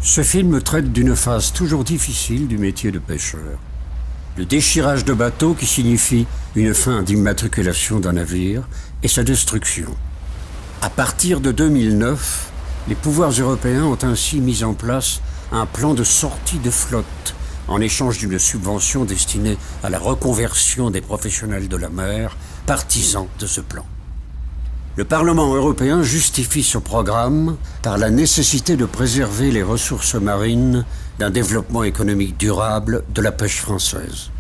Ce film traite d'une phase toujours difficile du métier de pêcheur. Le déchirage de bateaux qui signifie une fin d'immatriculation d'un navire et sa destruction. À partir de 2009, les pouvoirs européens ont ainsi mis en place un plan de sortie de flotte en échange d'une subvention destinée à la reconversion des professionnels de la mer, partisans de ce plan. Le Parlement européen justifie ce programme par la nécessité de préserver les ressources marines d'un développement économique durable de la pêche française.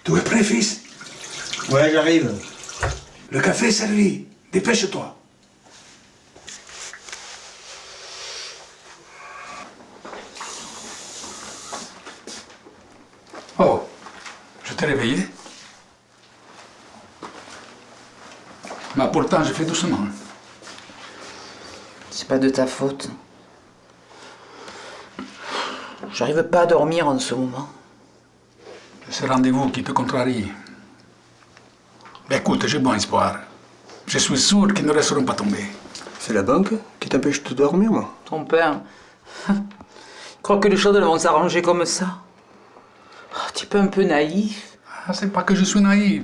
Tout est prêt, fils? Ouais, j'arrive. Le café est servi. Dépêche-toi. Oh, je t'ai réveillé. Mais pourtant, je fais doucement. C'est pas de ta faute. J'arrive pas à dormir en ce moment. C'est ce rendez-vous qui te contrarie. Mais écoute, j'ai bon espoir. Je suis sûr qu'ils ne resteront pas tombés. C'est la banque qui t'empêche de dormir, moi? Ton père. Je crois que les choses vont s'arranger comme ça. Oh, tu es pas un peu naïf? Ah, c'est pas que je suis naïf.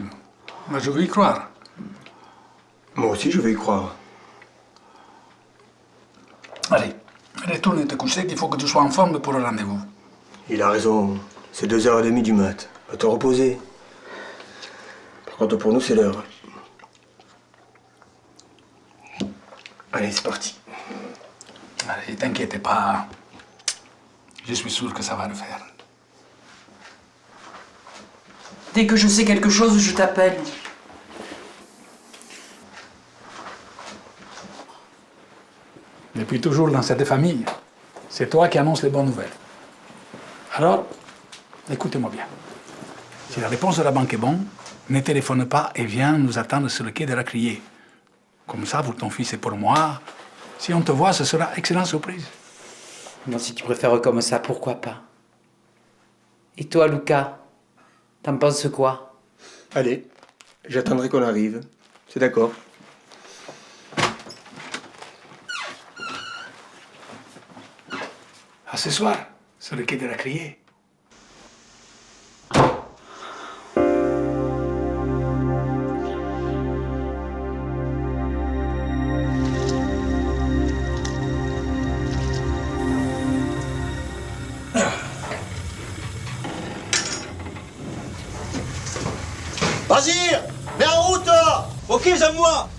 Mais je veux y croire. Moi aussi, je vais y croire. Allez, retourne te coucher qu'il faut que tu sois en forme pour le rendez-vous. Il a raison. C'est 2h30 du mat. Va te reposer. Par contre, pour nous, c'est l'heure. Allez, c'est parti. Allez, t'inquiète pas. Je suis sûr que ça va le faire. Dès que je sais quelque chose, je t'appelle. Depuis toujours dans cette famille, c'est toi qui annonces les bonnes nouvelles. Alors, écoutez-moi bien. Si la réponse de la banque est bonne, ne téléphone pas et viens nous attendre sur le quai de la Criée. Comme ça, pour ton fils et pour moi, si on te voit, ce sera excellente surprise. Bon, si tu préfères comme ça, pourquoi pas? Et toi, Lucas, t'en penses quoi? Allez, j'attendrai qu'on arrive. C'est d'accord. À ce soir, sur le quai de la Criée. Basir, mets en route là. Ok, j'aime-moi.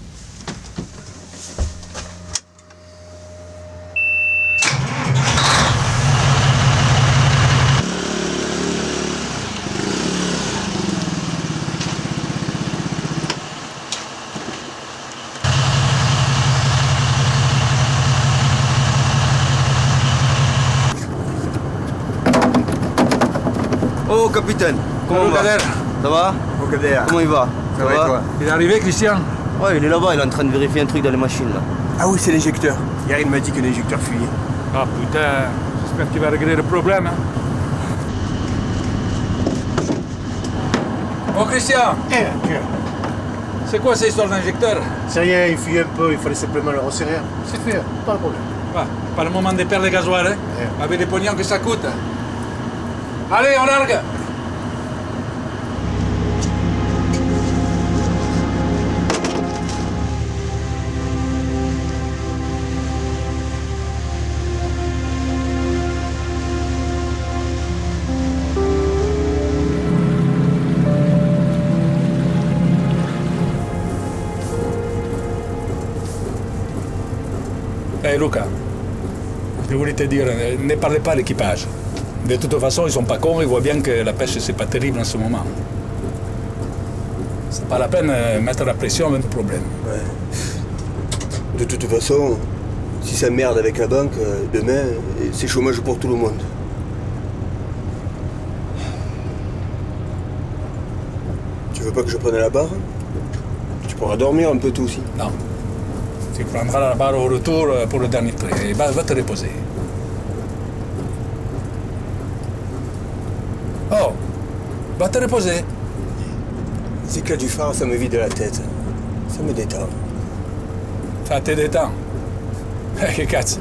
Oh capitaine, comment Allô, on va? Kader. Ça va? Au Kader. Comment il va? Ça va et toi? Il est arrivé, Christian? Ouais, il est là-bas, il est en train de vérifier un truc dans les machines là. Ah oui, c'est l'injecteur. Hier, il m'a dit que l'injecteur fuyait. Ah putain, j'espère que tu vas régler le problème. Hein. Oh Christian, c'est quoi cette histoire d'injecteur? C'est rien, il fuit un peu, il fallait simplement le resserrer. C'est fait, pas de problème. Pas le moment de perdre le gasoil, hein? Avec les pognons que ça coûte. Allez, on largue! Luca, je voulais te dire, ne parlez pas à l'équipage. De toute façon, ils sont pas cons, ils voient bien que la pêche, c'est pas terrible en ce moment. C'est pas la peine de mettre la pression avec le problème. Ouais. De toute façon, si ça merde avec la banque, demain, c'est chômage pour tout le monde. Tu veux pas que je prenne la barre? Tu pourras dormir un peu toi aussi. Non. Tu prendras la barre au retour pour le dernier trait. Et va te reposer. Oh, va te reposer. C'est que là du phare, ça me vide la tête. Ça me détend. Ça te détend. Que cazzo.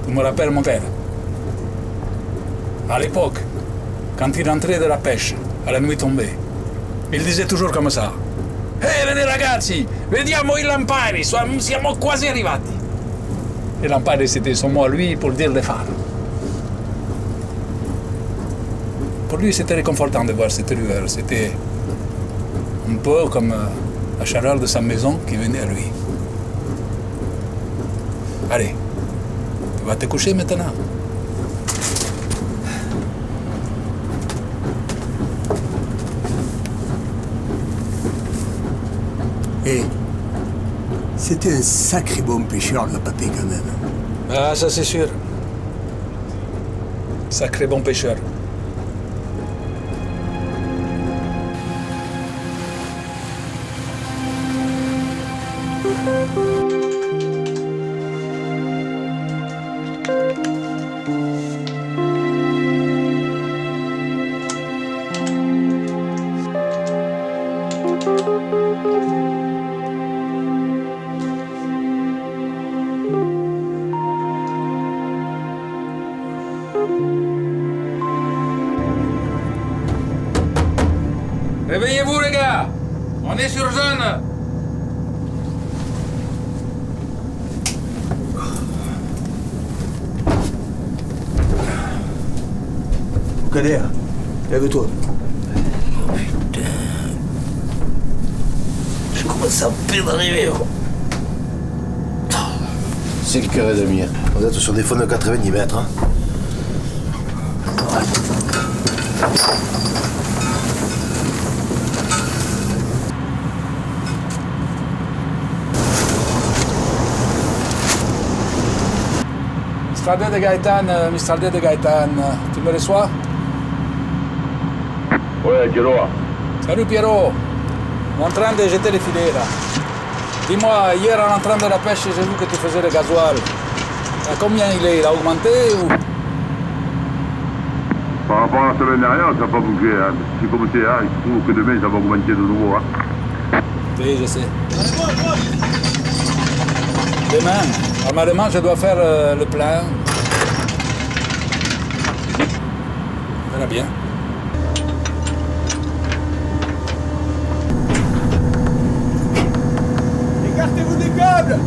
Tu me rappelles mon père. À l'époque, quand il rentrait de la pêche, à la nuit tombée, il disait toujours comme ça. Bene ragazzi, vediamo i lampari, siamo quasi arrivati. Les lampari, c'était son mot à lui pour dire les phares. Pour lui, c'était réconfortant de voir cette lueur. C'était un peu comme la chaleur de sa maison qui venait à lui. Allez, tu vas te coucher maintenant. Et c'était un sacré bon pêcheur, le papé, quand même. Ah, ça c'est sûr. Sacré bon pêcheur. Réveillez-vous les gars, on est sur zone. Kader, lève-toi. Je commence à peine d'arriver. 5h30. On est sur des fonds de 90 mètres. Hein. Mistral de Gaëtan, tu me reçois? Ouais, Pierrot. Salut Pierrot, on est en train de jeter les filets là. Dis-moi, hier en entrant de la pêche, j'ai vu que tu faisais le gasoil. À combien il est? Il a augmenté ou? Par rapport à la semaine dernière, ça n'a pas bougé. Hein. C'est comme c'est, hein. Il se trouve que demain, ça va augmenter de nouveau. Hein. Oui, je sais. Demain, normalement, je dois faire le plein. On verra bien. Écartez-vous des câbles!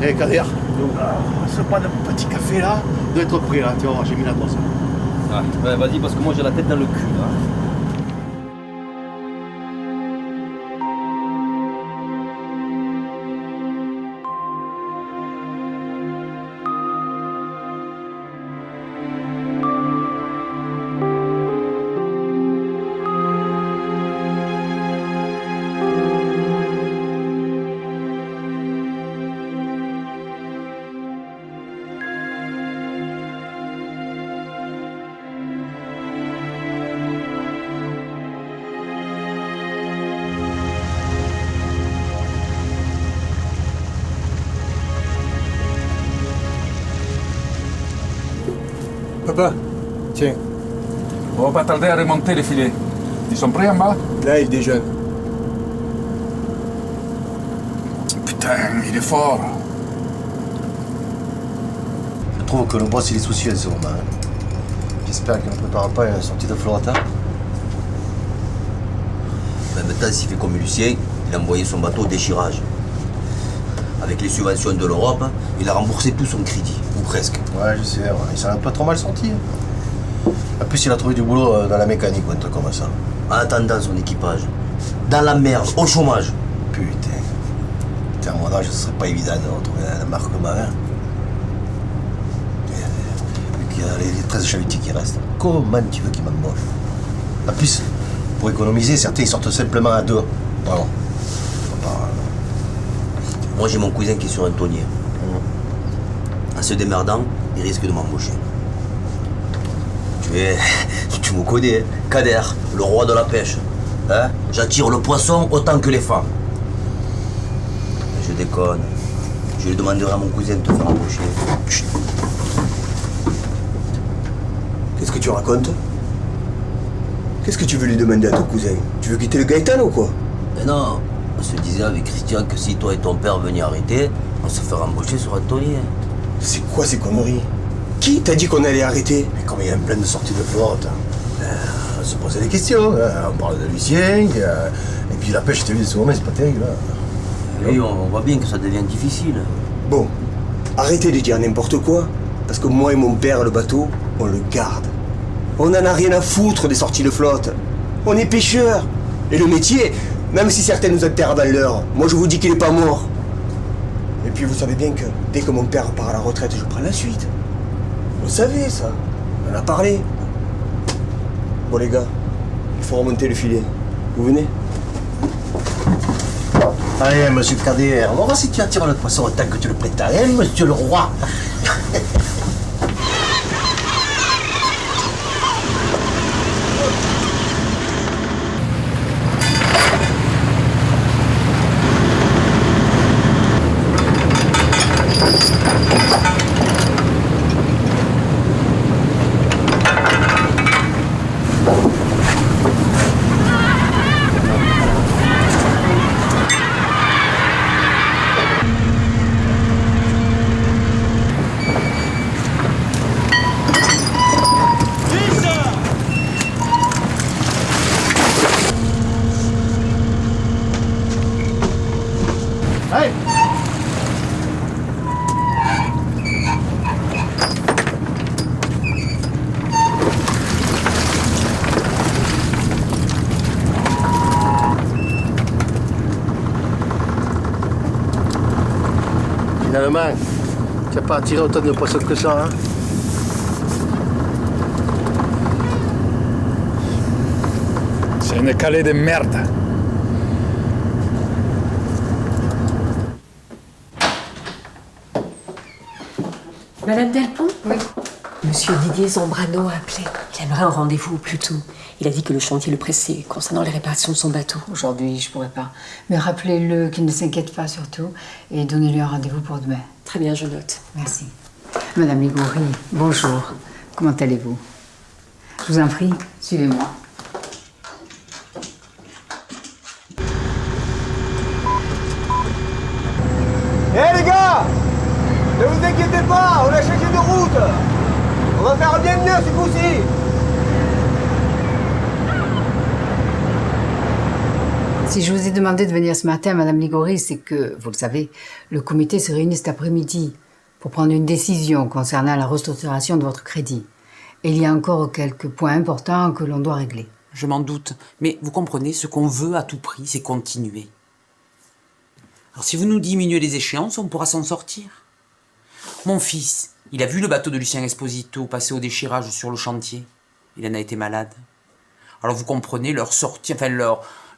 Eh Kader, on se prend un petit café là, on doit être prêt là, tu vas voir, j'ai mis la brosse. Ah, ouais, vas-y, parce que moi j'ai la tête dans le cul. Là. Papa, tiens. On va pas tarder à remonter les filets. Ils sont prêts en bas? Là, il déjeune. Putain, il est fort. Je trouve que le boss, il est soucieux en ce moment. J'espère qu'il ne prépare pas une sortie de flotte. En même temps, s'il fait comme Lucien, il a envoyé son bateau au déchirage. Avec les subventions de l'Europe, il a remboursé tout son crédit, ou presque. Ouais, je sais, ouais. Il s'en a pas trop mal sorti. En plus, il a trouvé du boulot dans la mécanique ou un truc comme ça. En attendant son équipage, dans la merde, au chômage. Putain. Putain, à mon âge, ce serait pas évident de retrouver un embarquement. Hein. Vu qu'il y a les 13 chalutiers qui restent. Comment tu veux qu'ils m'embauchent? En plus, pour économiser, certains ils sortent simplement à deux. Voilà. Moi, j'ai mon cousin qui est sur un tonnier. En se démerdant, il risque de m'embaucher. Tu me connais, Kader, le roi de la pêche. Hein? J'attire le poisson autant que les femmes. Je déconne. Je lui demanderai à mon cousin de te faire embaucher. Chut. Qu'est-ce que tu racontes? Qu'est-ce que tu veux lui demander à ton cousin? Tu veux quitter le Gaëtan ou quoi? Mais non, on se disait avec Christian que si toi et ton père veniez arrêter, on se ferait embaucher sur un tonnier. C'est quoi ces conneries? Qui t'a dit qu'on allait arrêter? Mais comme il y a plein de sorties de flotte, on se posait des questions. Hein. On parle de Lucien, et puis la pêche, je t'ai vu, ce moment, c'est pas terrible. Hein. Oui, on voit bien que ça devient difficile. Bon, arrêtez de dire n'importe quoi, parce que moi et mon père, le bateau, on le garde. On en a rien à foutre des sorties de flotte. On est pêcheurs. Et le métier, même si certains nous enterrent dans l'heure, moi je vous dis qu'il est pas mort. Et puis vous savez bien que dès que mon père part à la retraite, je prends la suite. Vous savez ça, on en a parlé. Bon les gars, il faut remonter le filet. Vous venez? Allez, monsieur Kader, on va voir si tu attires le poisson autant que tu le prétends, hein, monsieur le roi. Finalement, tu n'as pas attiré autant de poissons que ça, hein? C'est une calée de merde. Madame Delpont? Oui. Monsieur Didier Zambrano a appelé. Il aimerait un rendez-vous au plus tôt. Il a dit que le chantier le pressait concernant les réparations de son bateau. Aujourd'hui, je pourrais pas. Mais rappelez-le qu'il ne s'inquiète pas surtout et donnez-lui un rendez-vous pour demain. Très bien, je note. Merci. Madame Ligoury, bonjour. Comment allez-vous? Je vous en prie, suivez-moi. Hé les gars! Ne vous inquiétez pas, on a changé de route! On va faire bien mieux ce coup-ci! Si je vous ai demandé de venir ce matin, Madame Ligoury, c'est que, vous le savez, le comité se réunit cet après-midi pour prendre une décision concernant la restructuration de votre crédit. Et il y a encore quelques points importants que l'on doit régler. Je m'en doute, mais vous comprenez, ce qu'on veut à tout prix, c'est continuer. Alors si vous nous diminuez les échéances, on pourra s'en sortir. Mon fils, il a vu le bateau de Lucien Esposito passer au déchirage sur le chantier. Il en a été malade. Alors vous comprenez, leur sortie, enfin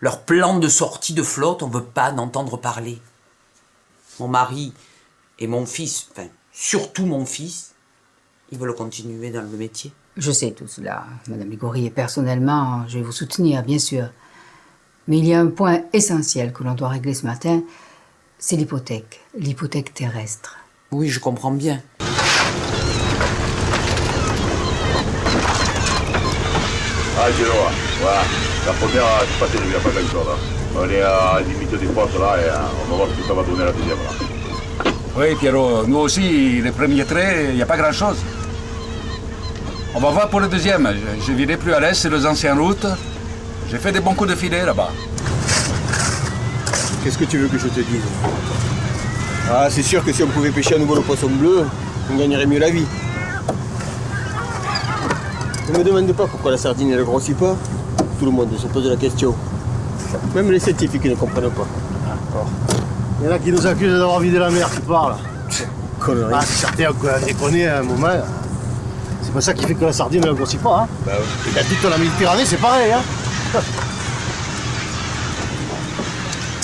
leur plan de sortie de flotte, on ne veut pas en entendre parler. Mon mari et mon fils, enfin surtout mon fils, ils veulent continuer dans le métier. Je sais tout cela, Madame Ligoury, et personnellement, je vais vous soutenir, bien sûr. Mais il y a un point essentiel que l'on doit régler ce matin, c'est l'hypothèque terrestre. Oui, je comprends bien. Ah, c'est là, voilà. La première, c'est pas terrible, il n'y a pas grand-chose. On est à la limite des forces là et on va voir ce que ça va donner la deuxième là. Oui, Pierrot, nous aussi, les premiers traits, il n'y a pas grand-chose. On va voir pour le deuxième. Je virai plus à l'est, c'est les anciennes routes. J'ai fait des bons coups de filet là-bas. Qu'est-ce que tu veux que je te dise? Ah, c'est sûr que si on pouvait pêcher à nouveau le poisson bleu, on gagnerait mieux la vie. Ne me demande pas pourquoi la sardine ne grossit pas. Tout le monde se pose la question. Même les scientifiques ne comprennent pas. Il y en a qui nous accusent d'avoir vidé la mer, tu parles. Connerie. Ah, c'est certain qu'on a déconné à un moment. C'est pas ça qui fait que la sardine ne grossit pas. Hein. Bah oui. Et dans toute la Méditerranée, c'est pareil. Hein.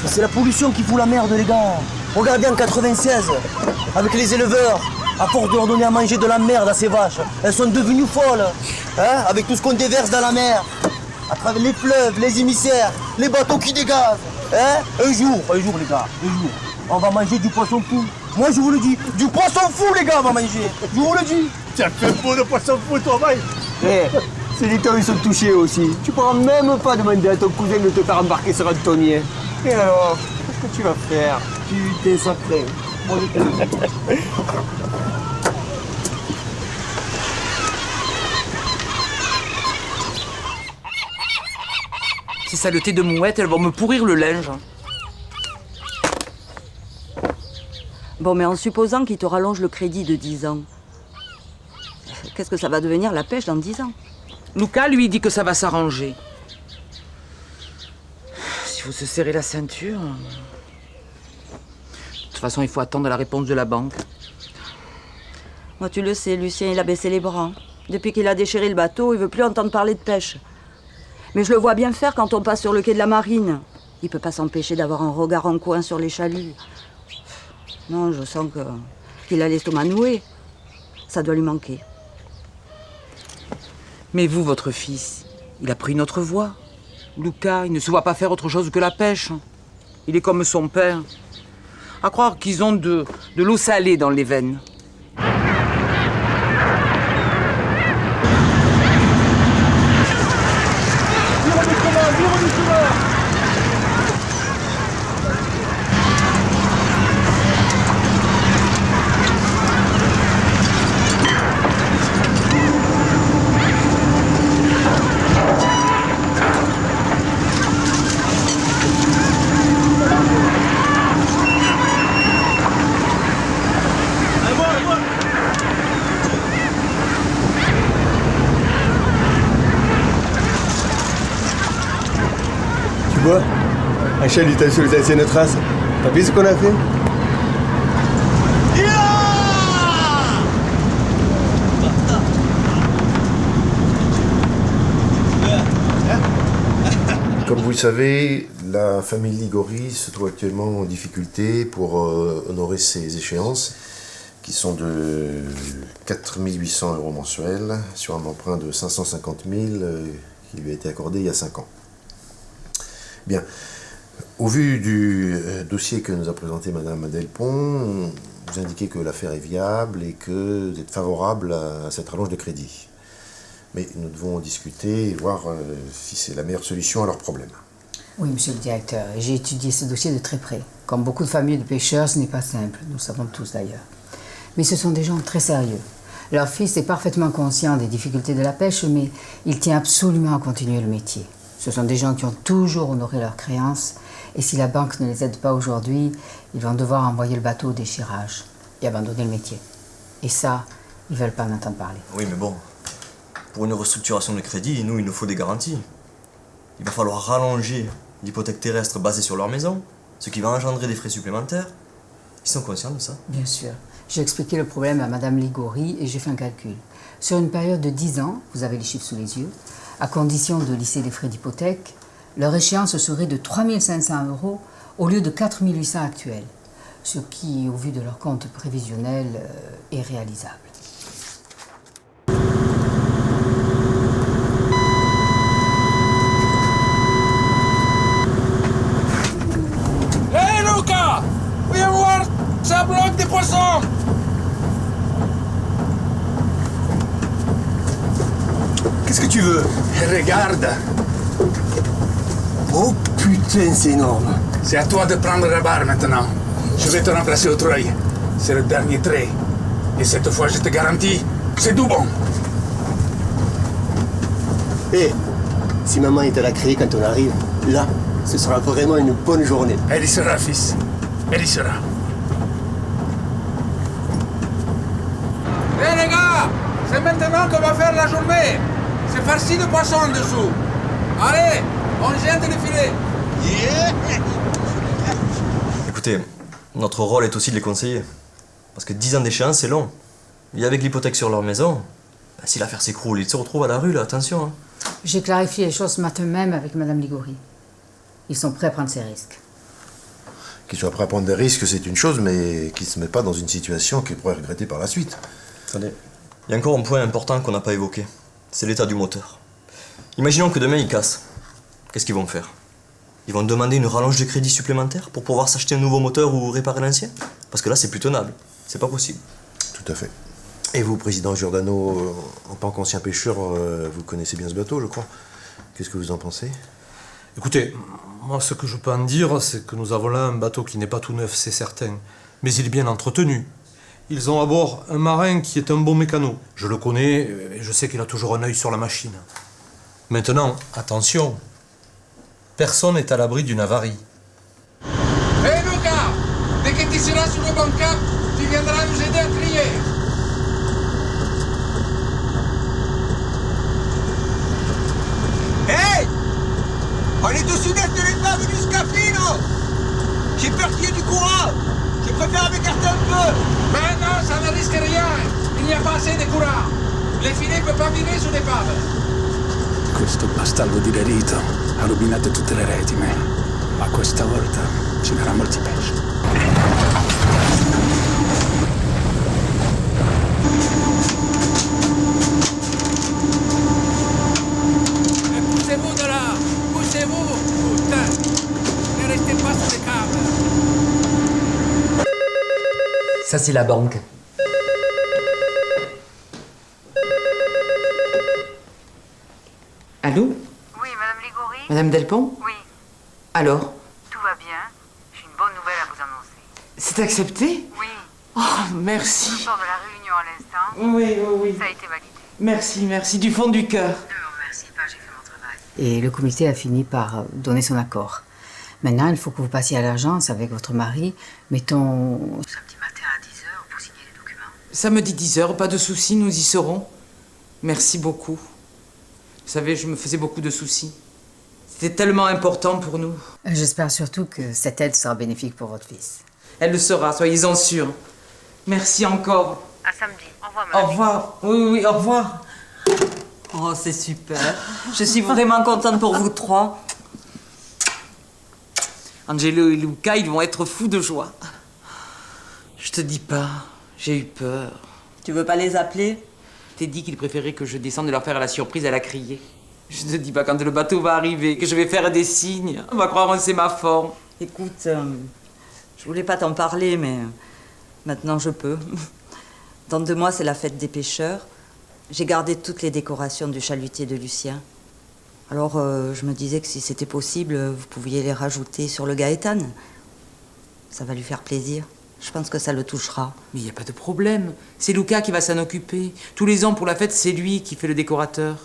C'est la pollution qui fout la merde, les gars. Regardez en 96, avec les éleveurs, à force de leur donner à manger de la merde à ces vaches, elles sont devenues folles. Hein, avec tout ce qu'on déverse dans la mer, à travers les fleuves, les émissaires, les bateaux qui dégazent. Hein, un jour, les gars, un jour, on va manger du poisson fou. Moi, je vous le dis, du poisson fou, les gars, on va manger. Je vous le dis. Tiens, fais beau de poisson fou, toi, mec. Ces litons, ils sont touchés aussi. Tu pourras même pas demander à ton cousin de te faire embarquer sur un tonnier. Et alors, qu'est-ce que tu vas faire? Putain, sacré. Ces saletés de mouettes, elles vont me pourrir le linge. Bon, mais en supposant qu'il te rallonge le crédit de 10 ans, qu'est-ce que ça va devenir la pêche dans 10 ans? Luca, lui, dit que ça va s'arranger. S'il faut se serrer la ceinture... De toute façon, il faut attendre la réponse de la banque. Moi, tu le sais, Lucien, il a baissé les bras. Depuis qu'il a déchiré le bateau, il veut plus entendre parler de pêche. Mais je le vois bien faire quand on passe sur le quai de la marine. Il peut pas s'empêcher d'avoir un regard en coin sur les chaluts. Non, je sens qu'il a l'estomac noué. Ça doit lui manquer. Mais vous, votre fils, il a pris une autre voie. Luca, il ne se voit pas faire autre chose que la pêche. Il est comme son père. À croire qu'ils ont de l'eau salée dans les veines. Tu vois, un chat lutte sur les anciennes traces. T'as vu ce qu'on a fait? Comme vous le savez, la famille Ligori se trouve actuellement en difficulté pour honorer ses échéances, qui sont de 4 800 € mensuels, sur un emprunt de 550 000 qui lui a été accordé il y a 5 ans. Bien, au vu du dossier que nous a présenté Madame Delpont, vous indiquez que l'affaire est viable et que vous êtes favorable à cette rallonge de crédit. Mais nous devons discuter et voir si c'est la meilleure solution à leurs problèmes. Oui, monsieur le directeur, j'ai étudié ce dossier de très près. Comme beaucoup de familles de pêcheurs, ce n'est pas simple, nous le savons tous d'ailleurs. Mais ce sont des gens très sérieux. Leur fils est parfaitement conscient des difficultés de la pêche, mais il tient absolument à continuer le métier. Ce sont des gens qui ont toujours honoré leurs créances, et si la banque ne les aide pas aujourd'hui, ils vont devoir envoyer le bateau au déchirage et abandonner le métier. Et ça, ils ne veulent pas en entendre parler. Oui, mais bon, pour une restructuration de crédit, nous, il nous faut des garanties. Il va falloir rallonger l'hypothèque terrestre basée sur leur maison, ce qui va engendrer des frais supplémentaires. Ils sont conscients de ça? Bien sûr. J'ai expliqué le problème à Madame Ligori et j'ai fait un calcul. Sur une période de 10 ans, vous avez les chiffres sous les yeux, à condition de lisser les frais d'hypothèque, leur échéance serait de 3 500 € au lieu de 4 800 actuels, ce qui, au vu de leur compte prévisionnel, est réalisable. Hé Luca! Viens voir, ça bloque des poissons! Qu'est-ce que tu veux? Regarde, Oh putain, c'est énorme. c'est à toi de prendre la barre maintenant. Je vais te remplacer au treuil. C'est le dernier trait. Et cette fois, je te garantis, c'est tout bon. Hé, si maman est à la créer quand on arrive, là, ce sera vraiment une bonne journée. Elle y sera, fils. Elle y sera. Hé les gars, c'est maintenant qu'on va faire la journée. C'est farci de poisson en dessous. Allez, on jette les filets. Écoutez, notre rôle est aussi de les conseiller. Parce que 10 ans d'échéance, c'est long. Et avec l'hypothèque sur leur maison, si l'affaire s'écroule, ils se retrouvent à la rue, là, attention. Hein. J'ai clarifié les choses ce matin même avec Madame Ligori. Ils sont prêts à prendre ces risques. Qu'ils soient prêts à prendre des risques, c'est une chose, mais qu'ils ne se mettent pas dans une situation qu'ils pourraient regretter par la suite. Attendez, il y a encore un point important qu'on n'a pas évoqué. C'est l'état du moteur. Imaginons que demain, ils cassent. Qu'est-ce qu'ils vont faire? Ils vont demander une rallonge de crédit supplémentaire pour pouvoir s'acheter un nouveau moteur ou réparer l'ancien? Parce que là, c'est plus tenable. C'est pas possible. Tout à fait. Et vous, président Giordano, en tant qu'ancien pêcheur, vous connaissez bien ce bateau, je crois. Qu'est-ce que vous en pensez? Écoutez, moi, ce que je peux en dire, c'est que nous avons là un bateau qui n'est pas tout neuf, c'est certain. Mais il est bien entretenu. Ils ont à bord un marin qui est un bon mécano. Je le connais et je sais qu'il a toujours un œil sur la machine. Maintenant, attention. Personne n'est à l'abri d'une avarie. Hé Luca, dès que tu seras sur le bon cap, tu viendras nous aider à trier. Hey! On est au sud-est de l'épave du Scafino! J'ai peur qu'il y ait du courant! Je préfère m'écarter un peu! Mais non, ça ne risque rien. Il n'y a pas assez de courant. Les filets ne peuvent pas virer sur l'épave. Questo bastardo di Lerito ha rovinato tutte le reti, ma questa volta ce n'era molti pesci. Poussez-vous de là. Poussez-vous. Putain. Ne restez pas sur les câbles. Ça, c'est la banque. Allô? Oui, Madame Ligori? Madame Delpont? Oui, Alors? tout va bien. J'ai une bonne nouvelle à vous annoncer. C'est accepté? Oui. Oh, merci. Je sors de la réunion à l'instant. Oui. Ça a été validé. Merci, du fond du cœur. Ne me remerciez pas, j'ai fait mon travail. Et le comité a fini par donner son accord. Maintenant, il faut que vous passiez à l'agence avec votre mari. Mettons... Samedi matin à 10h pour signer les documents. Samedi 10h, pas de soucis, nous y serons. Merci beaucoup. Vous savez, je me faisais beaucoup de soucis. C'était tellement important pour nous. J'espère surtout que cette aide sera bénéfique pour votre fils. Elle le sera, soyez-en sûrs. Merci encore. À samedi. Au revoir, Madame. Au revoir. Oui, au revoir. Oh, c'est super. Je suis vraiment contente pour vous trois. Angelo et Luca, ils vont être fous de joie. Je te dis pas, j'ai eu peur. Tu veux pas les appeler? Je t'ai dit qu'ils préféraient que je descende de leur faire la surprise, elle a crié. Je te dis pas quand le bateau va arriver, que je vais faire des signes. On va croire que c'est ma forme. Écoute, je voulais pas t'en parler, mais maintenant je peux. Dans 2 mois, c'est la fête des pêcheurs. J'ai gardé toutes les décorations du chalutier de Lucien. Alors, je me disais que si c'était possible, vous pouviez les rajouter sur le Gaëtan. Ça va lui faire plaisir. Je pense que ça le touchera. Mais il n'y a pas de problème. C'est Luca qui va s'en occuper. Tous les ans, pour la fête, c'est lui qui fait le décorateur.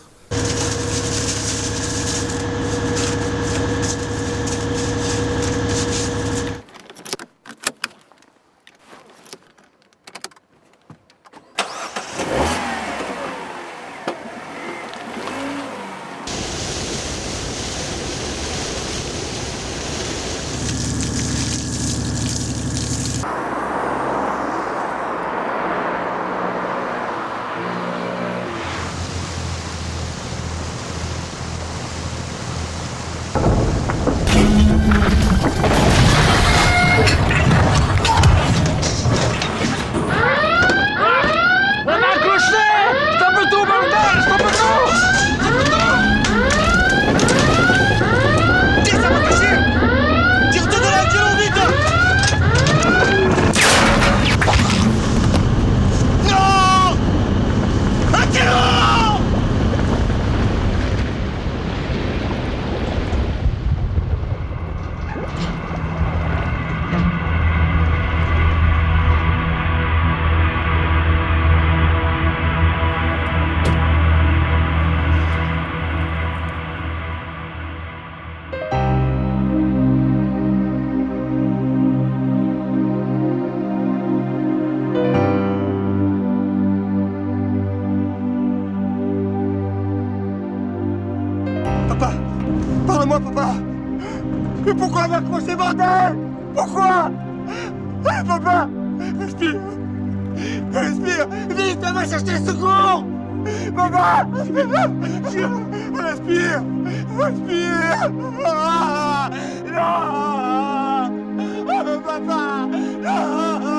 m'accrocher, bordel! Pourquoi? Papa! Respire! Respire! Vite, va chercher le secours! Papa! Respire! Respire! Ah, non! Oh, papa! Non!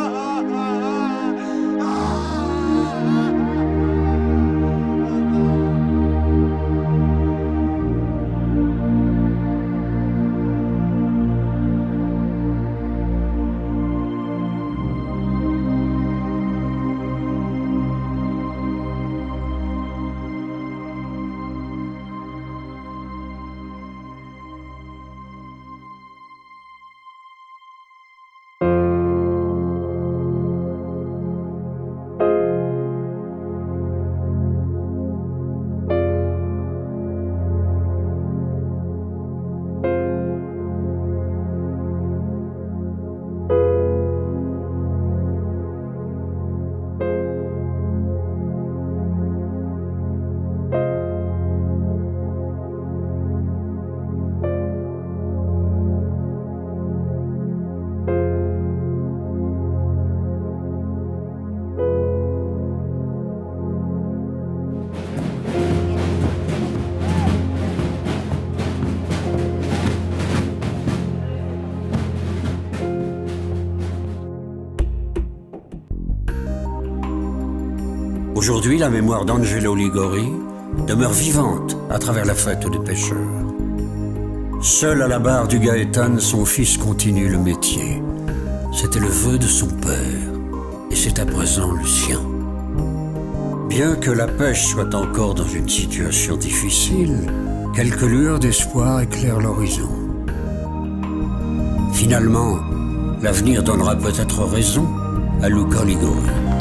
Aujourd'hui, la mémoire d'Angelo Ligori demeure vivante à travers la fête des pêcheurs. Seul à la barre du Gaétane, son fils continue le métier. C'était le vœu de son père, et c'est à présent le sien. Bien que la pêche soit encore dans une situation difficile, quelques lueurs d'espoir éclairent l'horizon. Finalement, l'avenir donnera peut-être raison à Luca Ligori.